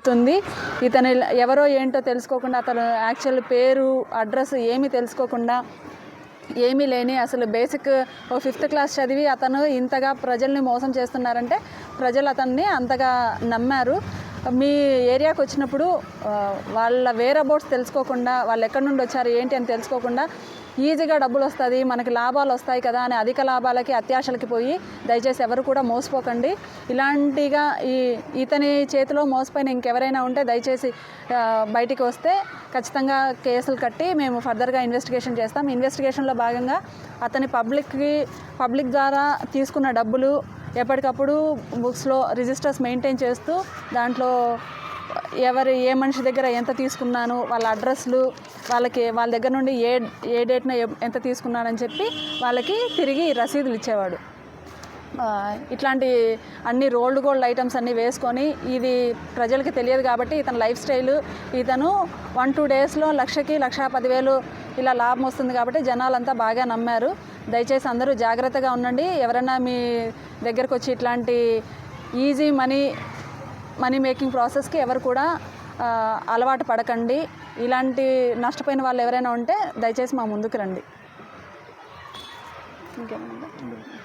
చెప్తుంది. ఇతను ఎవరో ఏంటో తెలుసుకోకుండా, అతను యాక్చువల్ పేరు అడ్రస్ ఏమీ తెలుసుకోకుండా, ఏమీ లేని అసలు బేసిక్ 5th క్లాస్ చదివి అతను ఇంతగా ప్రజల్ని మోసం చేస్తున్నారంటే ప్రజలు అతన్ని అంతగా నమ్మారు. మీ ఏరియాకి వచ్చినప్పుడు వాళ్ళ వేర్ అబౌట్స్ తెలుసుకోకుండా, వాళ్ళు ఎక్కడి నుండి వచ్చారు ఏంటి అని తెలుసుకోకుండా ఈజీగా డబ్బులు వస్తుంది, మనకి లాభాలు వస్తాయి కదా అని అధిక లాభాలకి అత్యాశలకి పోయి దయచేసి ఎవరు కూడా మోసపోకండి. ఇలాంటిగా ఇతని చేతిలో మోసపోయిన ఇంకెవరైనా ఉంటే దయచేసి బయటికి వస్తే ఖచ్చితంగా కేసులు కట్టి మేము ఫర్దర్గా ఇన్వెస్టిగేషన్ చేస్తాం. ఇన్వెస్టిగేషన్లో భాగంగా అతని పబ్లిక్ ద్వారా తీసుకున్న డబ్బులు ఎప్పటికప్పుడు బుక్స్లో రిజిస్టర్స్ మెయింటైన్ చేస్తూ దాంట్లో ఏ మనిషి దగ్గర ఎంత తీసుకున్నాను, వాళ్ళ అడ్రస్లు, వాళ్ళ దగ్గర నుండి ఏ డేట్న ఎంత తీసుకున్నానని చెప్పి వాళ్ళకి తిరిగి రసీదులు ఇచ్చేవాడు. ఇట్లాంటి అన్ని రోల్డ్ గోల్డ్ ఐటమ్స్ అన్నీ వేసుకొని, ఇది ప్రజలకి తెలియదు కాబట్టి ఇతని లైఫ్ స్టైలు, ఇతను 1-2 డేస్లో 1,00,000కి 1,10,000 ఇలా లాభం వస్తుంది కాబట్టి జనాలంతా బాగా నమ్మారు. దయచేసి అందరూ జాగ్రత్తగా ఉండండి. ఎవరైనా మీ దగ్గరకు వచ్చి ఇట్లాంటి ఈజీ మనీ మేకింగ్ ప్రాసెస్కి ఎవరు కూడా అలవాటు పడకండి. ఇలాంటి నష్టపోయిన వాళ్ళు ఎవరైనా ఉంటే దయచేసి మా ముందుకు రండి. ఇంకేమైనా